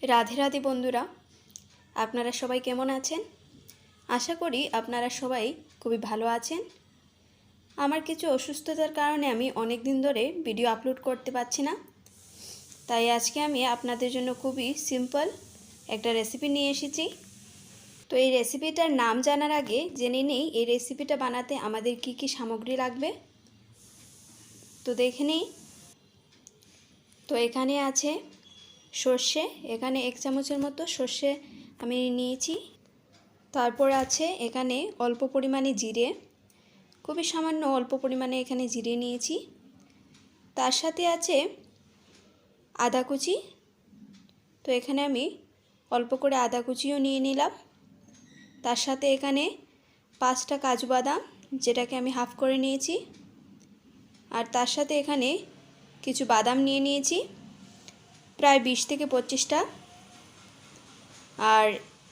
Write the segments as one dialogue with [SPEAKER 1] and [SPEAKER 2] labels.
[SPEAKER 1] রাধে রাধে বন্ধুরা, আপনারা সবাই কেমন আছেন? আশা করি আপনারা সবাই খুবই ভালো আছেন। আমার কিছু অসুস্থতার কারণে আমি অনেক দিন ধরে ভিডিও আপলোড করতে পারছি না, তাই আজকে আমি আপনাদের জন্য খুবই সিম্পল একটা রেসিপি নিয়ে এসেছি। তো এই রেসিপিটার নাম জানার আগে জেনে নেই এই রেসিপিটা বানাতে আমাদের কি কি সামগ্রী লাগবে। তো দেখে নিই। তো এখানে আছে সর্ষে, এখানে 1 চামচের মতো সর্ষে আমি নিয়েছি। তারপর আছে এখানে অল্প পরিমাণে জিরে, খুবই সামান্য অল্প পরিমাণে এখানে জিরে নিয়েছি। তার সাথে আছে আদা কুচি, তো এখানে আমি অল্প করে আদা কুচিও নিয়ে নিলাম। তার সাথে এখানে 5টা কাজু বাদাম, যেটাকে আমি হাফ করে নিয়েছি। আর তার সাথে এখানে কিছু বাদাম নিয়ে নিয়েছি, প্রায় 20 থেকে 25টা। আর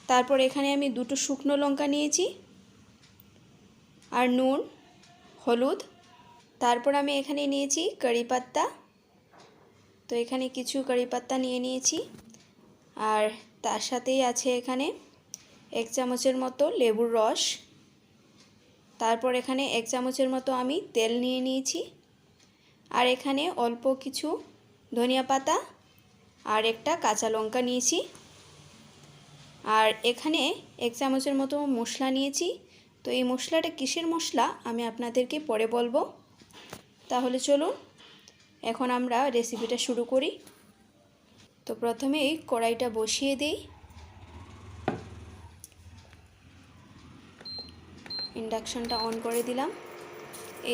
[SPEAKER 1] তারপর এখানে আমি 2টো শুকনো লঙ্কা নিয়েছি, আর নুন, হলুদ। তারপর আমি এখানে নিয়েছি কারি পাত্তা, তো এখানে কিছু কারি পাত্তা নিয়ে নিয়েছি। আর তার সাথেই আছে এখানে 1 চামচের মতো লেবুর রস। তারপর এখানে 1 চামচের মতো আমি তেল নিয়ে নিয়েছি। আর এখানে অল্প কিছু ধনিয়া পাতা আর একটা কাঁচা লঙ্কা নিয়েছি। আর এখানে 1 চামচের মতো মশলা নিয়েছি। তো এই মশলাটা কিসের মশলা আমি আপনাদেরকে পরে বলবো। তাহলে চলুন এখন আমরা রেসিপিটা শুরু করি। তো প্রথমেই কড়াইটা বসিয়ে দিই, ইন্ডাকশনটা অন করে দিলাম।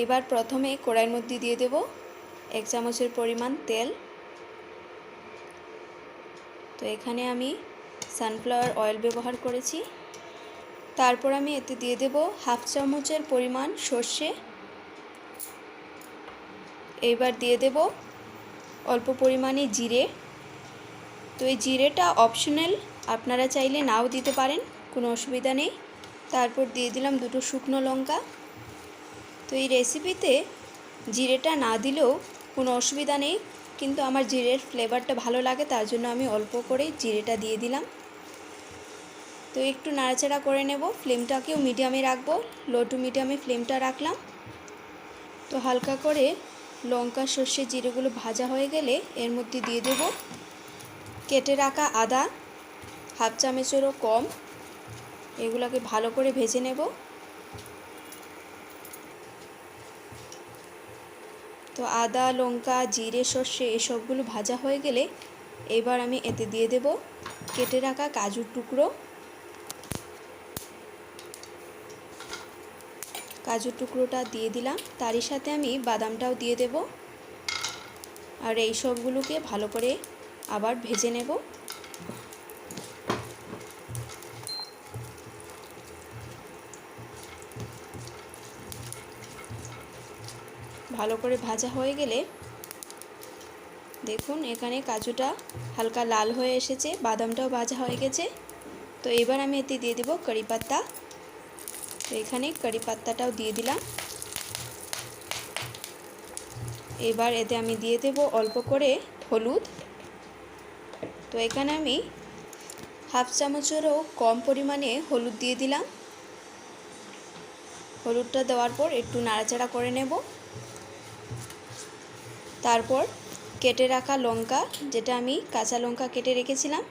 [SPEAKER 1] এবার প্রথমে কড়াইয়ের মধ্যে দিয়ে দেব 1 চামচের পরিমাণ তেল। তো এখানে আমি সানফ্লাওয়ার অয়েল ব্যবহার করেছি। তারপর আমি এতে দিয়ে দেব হাফ চামচের পরিমাণ সর্ষে। এইবার দিয়ে দেব অল্প পরিমাণে জিরে। তো এই জিরেটা অপশনাল, আপনারা চাইলে নাও দিতে পারেন, কোনো অসুবিধা নেই। তারপর দিয়ে দিলাম 2টো শুকনো লঙ্কা। তো এই রেসিপিতে জিরেটা না দিলেও কোনো অসুবিধা নেই, কিন্তু আমার জিরের ফ্লেভারটা ভালো লাগে, তার জন্য আমি অল্প করে জিরেটা দিয়ে দিলাম। তো একটু নাড়াচাড়া করে নেব, ফ্লেমটাকেও মিডিয়ামে রাখবো, লো টু মিডিয়ামে ফ্লেমটা রাখলাম। তো হালকা করে লঙ্কা, সর্ষে, জিরেগুলো ভাজা হয়ে গেলে এর মধ্যে দিয়ে দেব কেটে রাখা আদা, হাফ চামচেরও কম। এগুলোকে ভালো করে ভেজে নেব। তো আদা, লঙ্কা, জিরে, সর্ষে এসবগুলো ভাজা হয়ে গেলে এবার আমি এতে দিয়ে দেব কেটে রাখা কাজুর টুকরো। কাজুর টুকরোটা দিয়ে দিলাম, তারই সাথে আমি বাদামটাও দিয়ে দেব। আর এই সবগুলোকে ভালো করে আবার ভেজে নেব। ভালো করে ভাজা হয়ে গেলে দেখুন এখানে কাজুটা হালকা লাল হয়ে এসেছে, বাদামটাও ভাজা হয়ে গেছে। তো এবার আমি এতে দিয়ে দেব কারি পাত্তা। তো এখানে কারি পাত্তাটাও দিয়ে দিলাম। এবার এতে আমি দিয়ে দেব অল্প করে হলুদ। তো এখানে আমি হাফ চামচেরও কম পরিমাণে হলুদ দিয়ে দিলাম। হলুদটা দেওয়ার পর একটু নাড়াচাড়া করে নেব। তারপর কেটে রাখা লঙ্কা, যেটা আমি কাঁচা লঙ্কা কেটে রেখেছিলাম,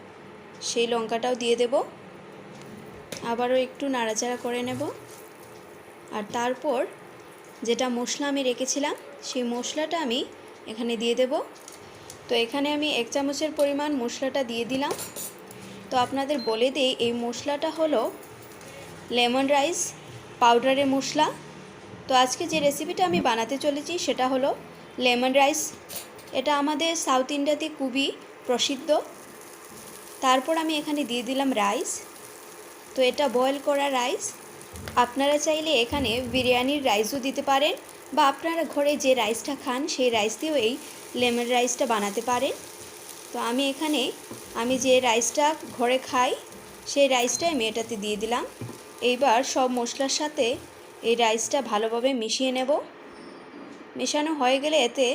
[SPEAKER 1] সেই লঙ্কাটাও দিয়ে দেব। আবারও একটু নাড়াচাড়া করে নেব। আর তারপর যেটা মশলা আমি রেখেছিলাম সেই মশলাটা আমি এখানে দিয়ে দেব। তো এখানে আমি 1 চামচের পরিমাণ মশলাটা দিয়ে দিলাম। তো আপনাদের বলে দেই এই মশলাটা হলো লেমন রাইস পাউডারের মশলা। তো আজকে যে রেসিপিটা আমি বানাতে চলেছি সেটা হলো লেমন রাইস। এটা আমাদের সাউথ ইন্ডিয়াতে খুবই প্রসিদ্ধ। তারপর আমি এখানে দিয়ে দিলাম রাইস। তো এটা বয়েল করা রাইস। আপনারা চাইলে এখানে বিরিয়ানির রাইসও দিতে পারেন, বা আপনারা ঘরে যে রাইসটা খান সেই রাইস দিয়েও এই লেমন রাইসটা বানাতে পারেন। তো আমি এখানে যে রাইসটা ঘরে খাই সেই রাইসটাই আমি এটাতে দিয়ে দিলাম। এইবার সব মশলার সাথে এই রাইসটা ভালোভাবে মিশিয়ে নেব। মেশানো হয়ে গেলে এতে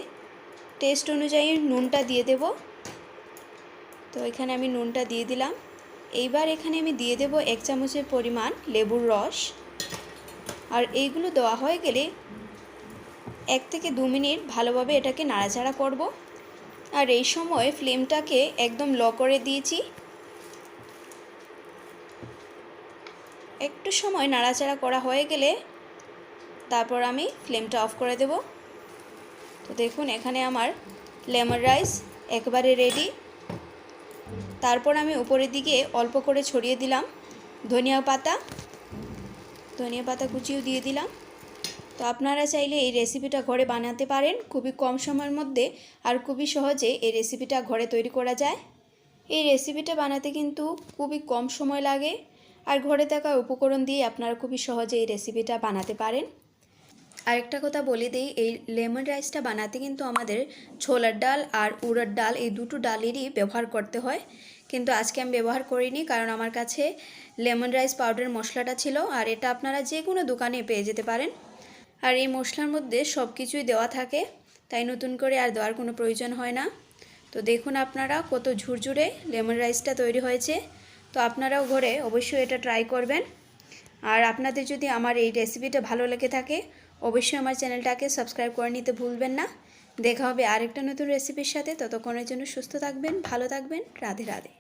[SPEAKER 1] টেস্ট অনুযায়ী নুনটা দিয়ে দেব। তো এখানে আমি নুনটা দিয়ে দিলাম। এইবার এখানে আমি দিয়ে দেব 1 চামচের পরিমাণ লেবুর রস। আর এইগুলো দেওয়া হয়ে গেলে 1 থেকে 2 মিনিট ভালোভাবে এটাকে নাড়াচাড়া করব। আর এই সময় ফ্লেমটাকে একদম লো করে দিয়েছি। একটু সময় নাড়াচাড়া করা হয়ে গেলে তারপর আমি ফ্লেমটা অফ করে দেব। তো দেখুন এখানে আমার লেমন রাইস একবারে রেডি। তারপর আমি উপরের দিকে অল্প করে ছড়িয়ে দিলাম ধনিয়া পাতা কুচিও দিয়ে দিলাম। তো আপনারা চাইলে এই রেসিপিটা ঘরে বানাতে পারেন খুবই কম সময়ের মধ্যে, আর খুবই সহজে এই রেসিপিটা ঘরে তৈরি করা যায়। এই রেসিপিটা বানাতে কিন্তু খুবই কম সময় লাগে, আর ঘরে থাকা উপকরণ দিয়ে আপনারা খুবই সহজে এই রেসিপিটা বানাতে পারেন। আরেকটা কথা বলে দিই, এই লেমন রাইসটা বানাতে কিন্তু আমাদের ছোলার ডাল আর উড়দ ডাল এই দুটো ডালেরই ব্যবহার করতে হয়, কিন্তু আজকে আমি ব্যবহার করিনি কারণ আমার কাছে লেমন রাইস পাউডার মশলাটা ছিল, আর এটা আপনারা যে কোনো দোকানে পেয়ে যেতে পারেন। আর এই মশলার মধ্যে সব কিছুই দেওয়া থাকে, তাই নতুন করে আর দেওয়ার কোনো প্রয়োজন হয় না। তো দেখুন আপনারা কত ঝুরঝুরে লেমন রাইসটা তৈরি হয়েছে। তো আপনারাও ঘরে অবশ্যই এটা ট্রাই করবেন। আর আপনাদের যদি আমার এই রেসিপিটা ভালো লেগে থাকে অবশ্যই আমার চ্যানেলটাকে সাবস্ক্রাইব করে নিতে ভুলবেন না। দেখা হবে আরেকটা নতুন রেসিপির সাথে, ততক্ষণের জন্য সুস্থ থাকবেন, ভালো থাকবেন, রাধে রাধে।